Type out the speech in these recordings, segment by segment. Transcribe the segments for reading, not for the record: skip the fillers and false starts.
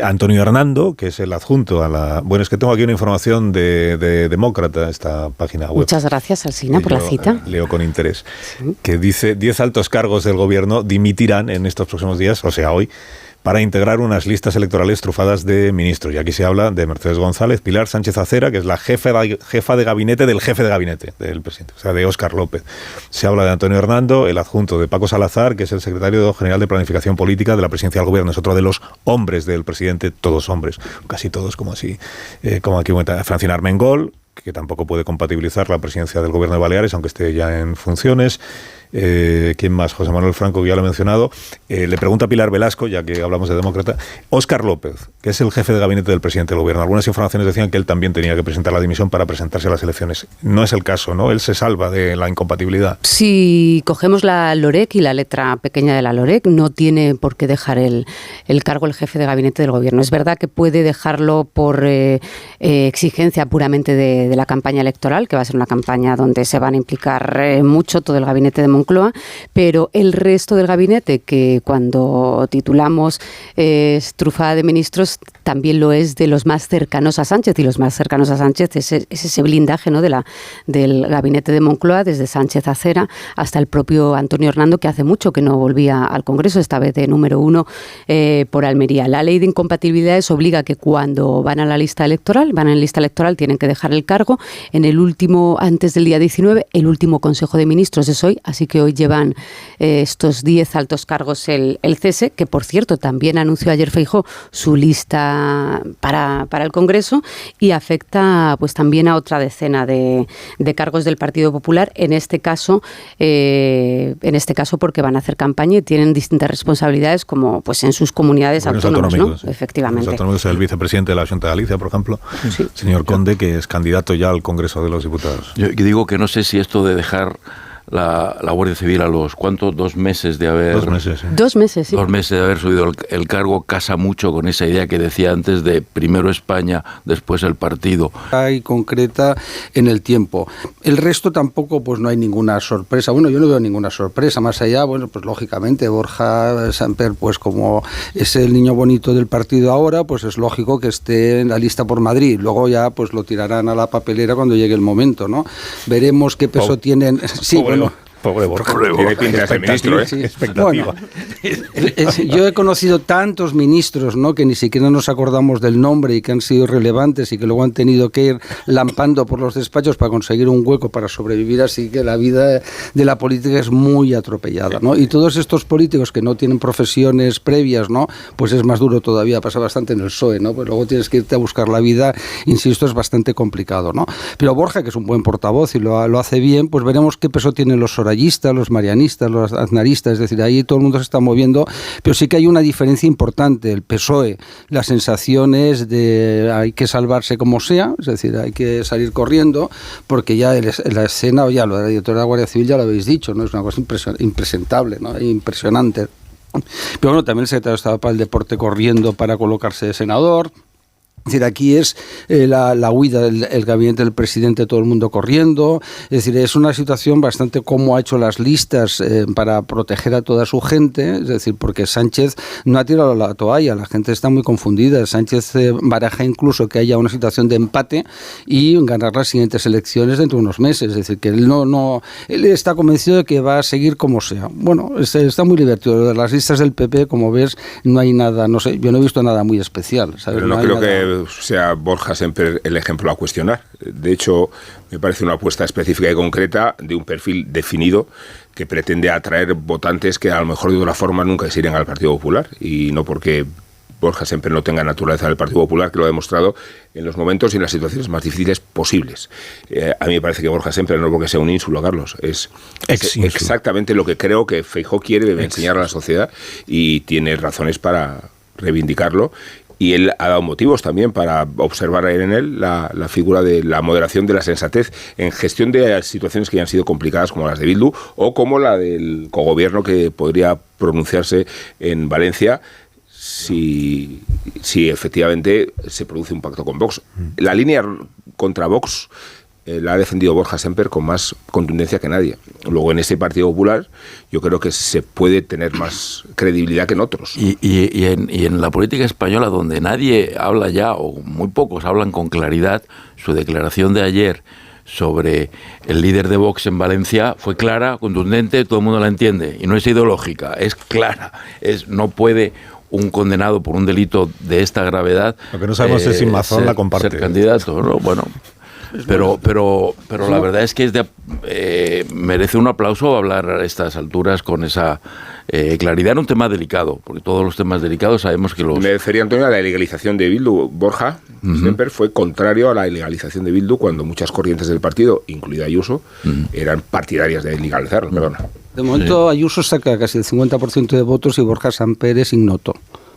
Antonio Hernando, que es el adjunto a la... Bueno, es que tengo aquí una información de Demócrata, esta página web. Muchas gracias, Alsina, por la cita. Leo con interés. Sí. Que dice 10 altos cargos del gobierno dimitirán en estos próximos días, o sea, hoy, para integrar unas listas electorales trufadas de ministros. Y aquí se habla de Mercedes González, Pilar Sánchez Acera, que es la jefa de gabinete del jefe de gabinete del presidente, o sea, de Óscar López. Se habla de Antonio Hernando, el adjunto de Paco Salazar, que es el secretario general de Planificación Política de la Presidencia del Gobierno. Es otro de los hombres del presidente, todos hombres, casi todos, como aquí comenta Francina Armengol, que tampoco puede compatibilizar la presidencia del Gobierno de Baleares, aunque esté ya en funciones. ¿Quién más? José Manuel Franco, que ya lo he mencionado. Le pregunta a Pilar Velasco, ya que hablamos de Demócrata, Óscar López, que es el jefe de gabinete del presidente del gobierno. Algunas informaciones decían que él también tenía que presentar la dimisión para presentarse a las elecciones. No es el caso, ¿no? Él se salva de la incompatibilidad. Si cogemos la LOREC y la letra pequeña de la LOREC, no tiene por qué dejar el cargo el jefe de gabinete del gobierno. Es verdad que puede dejarlo por exigencia puramente de la campaña electoral, que va a ser una campaña donde se van a implicar mucho todo el gabinete de Moncloa, pero el resto del gabinete, que cuando titulamos trufada de ministros, también lo es de los más cercanos a Sánchez, y los más cercanos a Sánchez es ese blindaje, ¿no?, del gabinete de Moncloa, desde Sánchez Acera hasta el propio Antonio Hernando, que hace mucho que no volvía al Congreso, esta vez de número 1 por Almería. La ley de incompatibilidades obliga que cuando van en lista electoral, tienen que dejar el cargo. En el último, antes del día 19, el último Consejo de Ministros es hoy, así que hoy llevan estos 10 altos cargos el cese, que por cierto también anunció ayer Feijóo su lista para el Congreso, y afecta pues también a otra decena de cargos del Partido Popular, en este caso porque van a hacer campaña y tienen distintas responsabilidades, como pues en sus comunidades autónomas, ¿no? Sí. Efectivamente. Los autónomos, el vicepresidente de la Junta de Galicia, por ejemplo, sí. Señor Conde, que es candidato ya al Congreso de los Diputados. Yo digo que no sé si esto de dejar la Guardia Civil a los, ¿cuánto? 2 meses de haber... 2 meses, sí. 2 meses, sí. 2 meses de haber subido el cargo, casa mucho con esa idea que decía antes de primero España, después el partido. Hay concreta en el tiempo. El resto tampoco, pues no hay ninguna sorpresa. Bueno, yo no veo ninguna sorpresa. Más allá, bueno, pues lógicamente Borja Semper, pues como es el niño bonito del partido ahora, pues es lógico que esté en la lista por Madrid. Luego ya, pues lo tirarán a la papelera cuando llegue el momento, ¿no? Veremos qué peso tienen... Sí, Pobre Borja. Tiene pinta de ser ministro, ¿eh? Sí. Bueno, yo he conocido tantos ministros, ¿no?, que ni siquiera nos acordamos del nombre y que han sido relevantes y que luego han tenido que ir lampando por los despachos para conseguir un hueco para sobrevivir, así que la vida de la política es muy atropellada, ¿no? Y todos estos políticos que no tienen profesiones previas, ¿no?, pues es más duro todavía, pasa bastante en el PSOE, ¿no? Pues luego tienes que irte a buscar la vida, insisto, es bastante complicado, ¿no? Pero Borja, que es un buen portavoz y lo hace bien, pues veremos qué peso tienen los orallistas, los marianistas, los aznaristas, es decir, ahí todo el mundo se está moviendo, pero sí que hay una diferencia importante. El PSOE, la sensación es de hay que salvarse como sea, es decir, hay que salir corriendo, porque ya la escena, ya lo de la directora de la Guardia Civil ya lo habéis dicho, ¿no? Es una cosa impresentable, ¿no? Impresionante. Pero bueno, también el secretario de Estado para el Deporte corriendo para colocarse de senador. Es decir, aquí es la huida del gabinete del presidente, todo el mundo corriendo. Es decir, es una situación bastante como ha hecho las listas para proteger a toda su gente. Es decir, porque Sánchez no ha tirado la toalla, la gente está muy confundida. Sánchez baraja incluso que haya una situación de empate y ganar las siguientes elecciones dentro de unos meses. Es decir, que él está convencido de que va a seguir como sea. Bueno, está muy divertido. De las listas del PP, como ves, no hay nada, no sé, yo no he visto nada muy especial, ¿sabes? Pero no creo que sea Borja Semper el ejemplo a cuestionar. De hecho, me parece una apuesta específica y concreta de un perfil definido que pretende atraer votantes que a lo mejor de otra forma nunca se irían al Partido Popular, y no porque Borja Semper no tenga naturaleza del Partido Popular, que lo ha demostrado en los momentos y en las situaciones más difíciles posibles. A mí me parece que Borja Semper, no porque sea un ínsulo, Carlos, es exactamente lo que creo que Feijóo quiere enseñar a la sociedad, y tiene razones para reivindicarlo. Y él ha dado motivos también para observar en él la figura de la moderación, de la sensatez en gestión de situaciones que ya han sido complicadas, como las de Bildu o como la del cogobierno que podría pronunciarse en Valencia si efectivamente se produce un pacto con Vox. La línea contra Vox la ha defendido Borja Sémper con más contundencia que nadie. Luego, en este Partido Popular, yo creo que se puede tener más credibilidad que en otros. Y en la política española, donde nadie habla ya, o muy pocos hablan con claridad, su declaración de ayer sobre el líder de Vox en Valencia fue clara, contundente, todo el mundo la entiende, y no es ideológica, es clara, no puede un condenado por un delito de esta gravedad. Lo que no sabemos es si Mazón la comparte. Ser candidato, ¿no? Bueno, pero la verdad es que merece un aplauso hablar a estas alturas con esa claridad en un tema delicado, porque todos los temas delicados sabemos que los... Me refería, Antonio, a la ilegalización de Bildu. Borja Sémper fue contrario a la ilegalización de Bildu cuando muchas corrientes del partido, incluida Ayuso, eran partidarias de ilegalizarlo. Perdona. De momento Ayuso saca casi el 50% de votos y Borja Sémper es ignoto.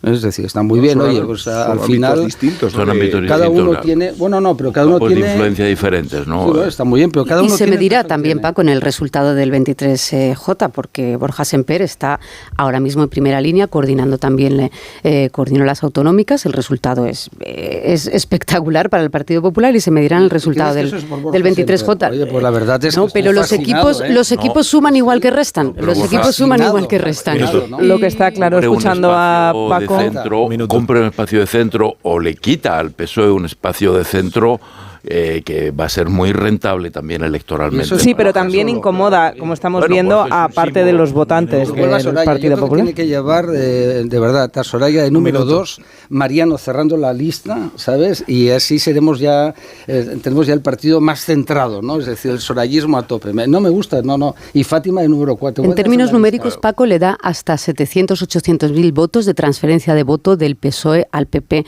Es decir, está muy bien, oye, pues al final distintos, son ámbitos cada distintos, uno tiene, bueno, no, pero cada uno tiene de influencia diferentes, ¿no? Sí, está muy bien, pero cada uno se tiene medirá también, Paco, en el resultado del 23J, porque Borja Sémper está ahora mismo en primera línea, coordinando también, coordinó las autonómicas. El resultado es espectacular para el Partido Popular y se medirá en el resultado del 23J. Oye, pues la verdad es no, que pero los equipos suman igual que restan. Los equipos suman igual que restan. Lo que está claro, escuchando a Paco, compra un espacio de centro o le quita al PSOE un espacio de centro que va a ser muy rentable también electoralmente. Sí, pero también incomoda, como estamos viendo, a parte de los votantes del Partido Popular. Tiene que llevar, de verdad, a Soraya de número 2, Mariano cerrando la lista, ¿sabes? Y así tenemos ya el partido más centrado, ¿no? Es decir, el sorayismo a tope. No me gusta, no. Y Fátima de número 4. En términos numéricos, Paco, le da hasta 700-800.000 votos de transferencia de voto del PSOE al PP.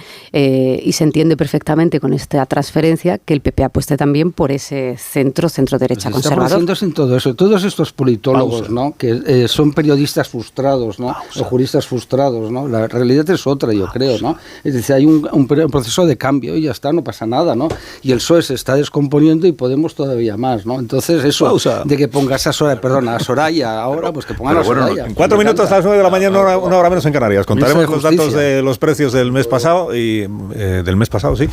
Y se entiende perfectamente con esta transferencia que el PP apueste también por ese centro-derecha conservador. Está sin todo eso. Todos estos politólogos, ¿no? Que son periodistas frustrados, ¿no? O juristas frustrados, ¿no? La realidad es otra, yo creo, ¿no? Es decir, hay un proceso de cambio y ya está, no pasa nada, ¿no? Y el PSOE se está descomponiendo y Podemos todavía más, ¿no? Entonces eso de que pongas a Soraya ahora, pues que pongan a Soraya. En 4 minutos a las 9 de la mañana, una hora menos en Canarias. Contaremos los datos de los precios del mes pasado sí.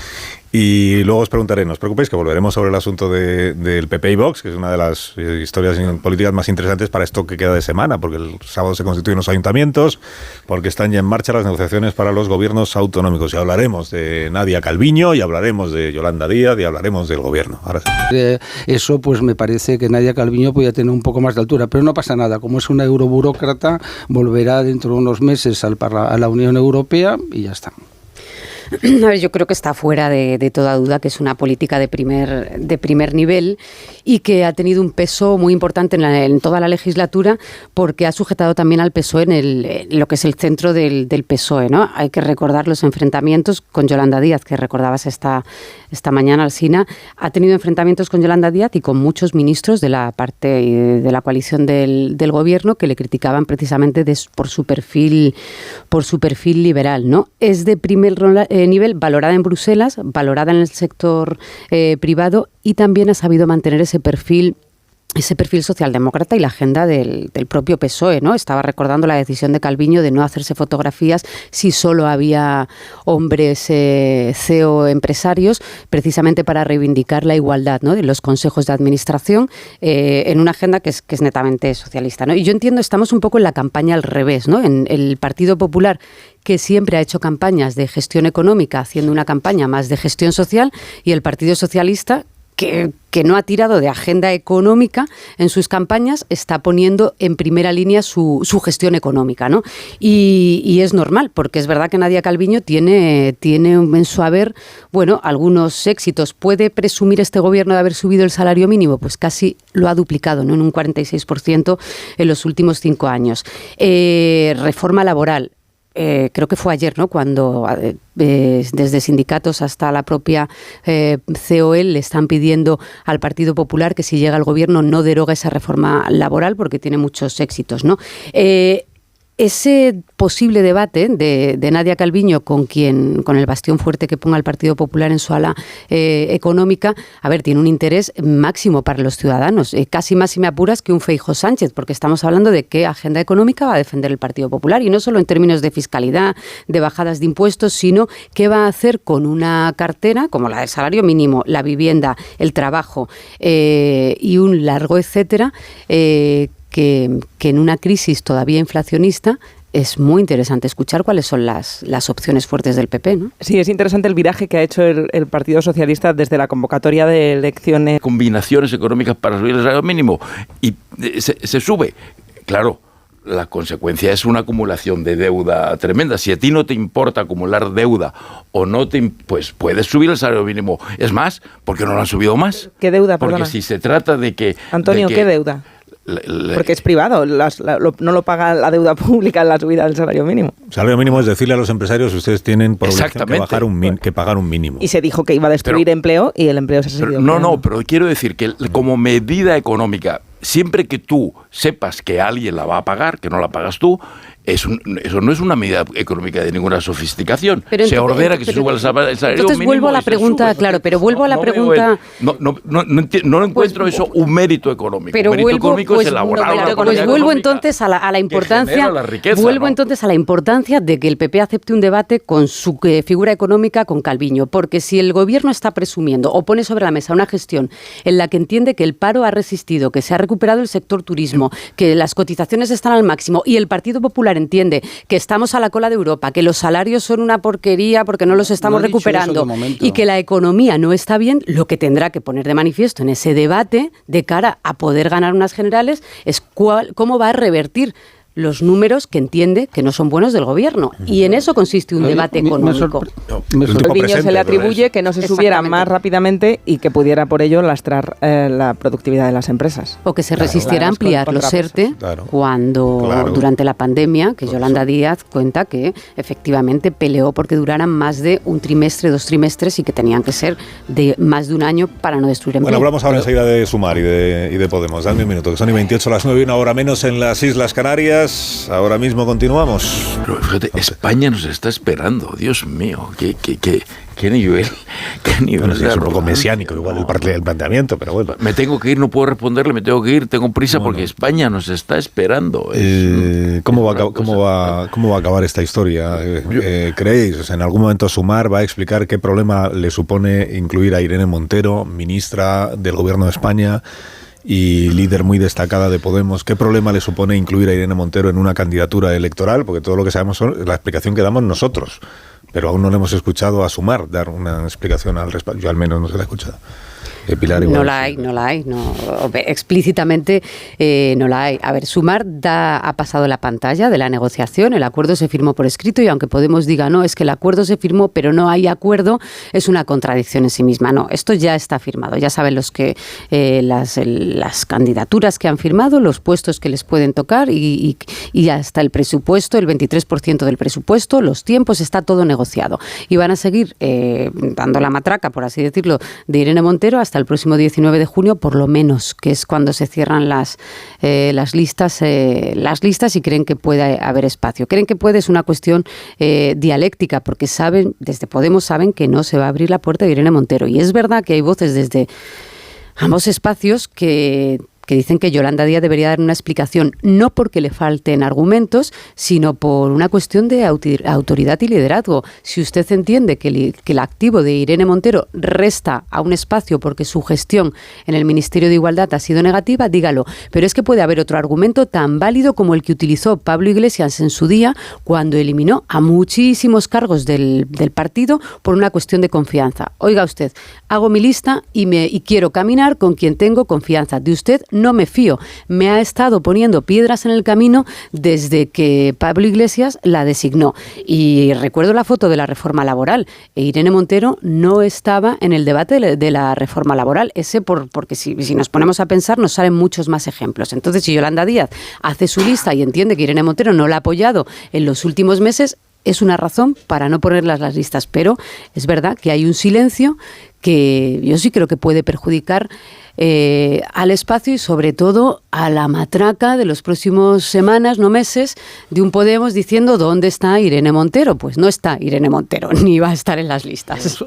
Y luego os preguntaré, no os preocupéis, que volveremos sobre el asunto del PP y Vox, que es una de las historias políticas más interesantes para esto que queda de semana, porque el sábado se constituyen los ayuntamientos, porque están ya en marcha las negociaciones para los gobiernos autonómicos. Y hablaremos de Nadia Calviño, y hablaremos de Yolanda Díaz, y hablaremos del gobierno. Ahora sí. Eso, pues me parece que Nadia Calviño podía tener un poco más de altura, pero no pasa nada. Como es una euroburócrata, volverá dentro de unos meses a la Unión Europea y ya está. A ver, yo creo que está fuera de toda duda que es una política de primer nivel y que ha tenido un peso muy importante en toda la legislatura, porque ha sujetado también al PSOE en lo que es el centro del PSOE, ¿no? Hay que recordar los enfrentamientos con Yolanda Díaz, que recordabas esta mañana, Alsina. Ha tenido enfrentamientos con Yolanda Díaz y con muchos ministros de la parte de la coalición del gobierno que le criticaban precisamente por su perfil liberal, ¿no? Es de primer nivel, valorada en Bruselas, valorada en el sector privado, y también ha sabido mantener ese perfil socialdemócrata y la agenda del propio PSOE, ¿no? Estaba recordando la decisión de Calviño de no hacerse fotografías si solo había hombres CEO empresarios, precisamente para reivindicar la igualdad, ¿no?, de los consejos de administración, en una agenda que es netamente socialista, ¿no? Y yo entiendo, estamos un poco en la campaña al revés, ¿no? En el Partido Popular, que siempre ha hecho campañas de gestión económica, haciendo una campaña más de gestión social, y el Partido Socialista, que no ha tirado de agenda económica en sus campañas, está poniendo en primera línea su gestión económica, ¿no? Y es normal, porque es verdad que Nadia Calviño tiene en su haber, bueno, algunos éxitos. ¿Puede presumir este gobierno de haber subido el salario mínimo? Pues casi lo ha duplicado, ¿no?, en un 46% en los últimos 5 años. Reforma laboral. Creo que fue ayer, ¿no?, cuando desde sindicatos hasta la propia COE le están pidiendo al Partido Popular que si llega al gobierno no deroga esa reforma laboral, porque tiene muchos éxitos, ¿no? ese posible debate de Nadia Calviño con el bastión fuerte que ponga el Partido Popular en su ala económica, a ver, tiene un interés máximo para los ciudadanos, casi más si me apuras que un Feijóo Sánchez, porque estamos hablando de qué agenda económica va a defender el Partido Popular, y no solo en términos de fiscalidad, de bajadas de impuestos, sino qué va a hacer con una cartera como la del salario mínimo, la vivienda, el trabajo y un largo etcétera, que en una crisis todavía inflacionista es muy interesante escuchar cuáles son las opciones fuertes del PP, ¿no? Sí, es interesante el viraje que ha hecho el Partido Socialista desde la convocatoria de elecciones. Combinaciones económicas para subir el salario mínimo y se sube. Claro, la consecuencia es una acumulación de deuda tremenda. Si a ti no te importa acumular deuda o no pues puedes subir el salario mínimo. Es más, ¿por qué no lo han subido más? ¿Qué deuda, Porque perdona? si se trata de que... Antonio, ¿qué deuda? Porque es privado, no lo paga la deuda pública en la subida del salario mínimo. El salario mínimo es decirle a los empresarios: ustedes tienen por obligación que pagar un mínimo. Y se dijo que iba a destruir empleo y el empleo se ha seguido. Pero quiero decir que como medida económica, siempre que tú sepas que alguien la va a pagar, que no la pagas tú, eso no es una medida económica de ninguna sofisticación. Se ordena que se suba el salario mínimo. Entonces vuelvo a la pregunta, No encuentro eso un mérito económico. Pero un mérito económico es elaborar una política vuelvo entonces a la importancia. La riqueza, entonces a la importancia de que el PP acepte un debate con su figura económica, con Calviño, porque si el gobierno está presumiendo o pone sobre la mesa una gestión en la que entiende que el paro ha resistido, que se ha recuperado el sector turismo, que las cotizaciones están al máximo y el Partido Popular entiende que estamos a la cola de Europa, que los salarios son una porquería porque no los estamos recuperando y que la economía no está bien, lo que tendrá que poner de manifiesto en ese debate de cara a poder ganar unas generales es cómo va a revertir los números que entiende que no son buenos del gobierno. Y en eso consiste un debate económico. Calviño se le atribuye que no se subiera más rápidamente y que pudiera por ello lastrar la productividad de las empresas. O que se resistiera a ampliar los ERTE cuando durante la pandemia, que Yolanda Díaz cuenta que efectivamente peleó porque duraran más de un trimestre, 2 trimestres y que tenían que ser de más de un año para no destruir empleo. Bueno, hablamos ahora enseguida de Sumar y de Podemos. Dame un minuto, que son y 28 las 9 y una hora menos en las Islas Canarias. Ahora mismo continuamos. Pero fíjate, España nos está esperando. Dios mío, qué nivel. Bueno, sí, es un poco mesiánico igual el planteamiento, pero bueno. Me tengo que ir, no puedo responderle, me tengo que ir, tengo prisa porque España nos está esperando. ¿Cómo va a acabar esta historia? ¿Creéis? O sea, en algún momento Sumar va a explicar qué problema le supone incluir a Irene Montero, ministra del Gobierno de España y líder muy destacada de Podemos. ¿Qué problema le supone incluir a Irene Montero en una candidatura electoral? Porque todo lo que sabemos es la explicación que damos nosotros, pero aún no le hemos escuchado a Sumar dar una explicación al respecto. Yo al menos no se la he escuchado. Pilar, igual, no la hay, explícitamente no la hay. A ver, Sumar ha pasado la pantalla de la negociación, el acuerdo se firmó por escrito y aunque Podemos diga no, es que el acuerdo se firmó pero no hay acuerdo, es una contradicción en sí misma. No, esto ya está firmado, ya saben los que las candidaturas que han firmado, los puestos que les pueden tocar y hasta el presupuesto, el 23% del presupuesto, los tiempos, está todo negociado. Y van a seguir dando la matraca, por así decirlo, de Irene Montero hasta el próximo 19 de junio, por lo menos, que es cuando se cierran las listas y creen que puede haber espacio. Creen que es una cuestión dialéctica, porque desde Podemos saben que no se va a abrir la puerta de Irene Montero. Y es verdad que hay voces desde ambos espacios que dicen que Yolanda Díaz debería dar una explicación, no porque le falten argumentos, sino por una cuestión de autoridad y liderazgo. Si usted entiende que el activo de Irene Montero resta a un espacio porque su gestión en el Ministerio de Igualdad ha sido negativa, dígalo. Pero es que puede haber otro argumento tan válido como el que utilizó Pablo Iglesias en su día cuando eliminó a muchísimos cargos del partido por una cuestión de confianza. Oiga usted, hago mi lista y quiero caminar con quien tengo confianza. De usted no me fío. Me ha estado poniendo piedras en el camino desde que Pablo Iglesias la designó. Y recuerdo la foto de la reforma laboral. Irene Montero no estaba en el debate de la reforma laboral. Porque si nos ponemos a pensar, nos salen muchos más ejemplos. Entonces, si Yolanda Díaz hace su lista y entiende que Irene Montero no la ha apoyado en los últimos meses, es una razón para no ponerlas las listas, pero es verdad que hay un silencio que yo sí creo que puede perjudicar al espacio y sobre todo a la matraca de los próximos semanas, no meses, de un Podemos diciendo ¿dónde está Irene Montero? Pues no está Irene Montero, ni va a estar en las listas.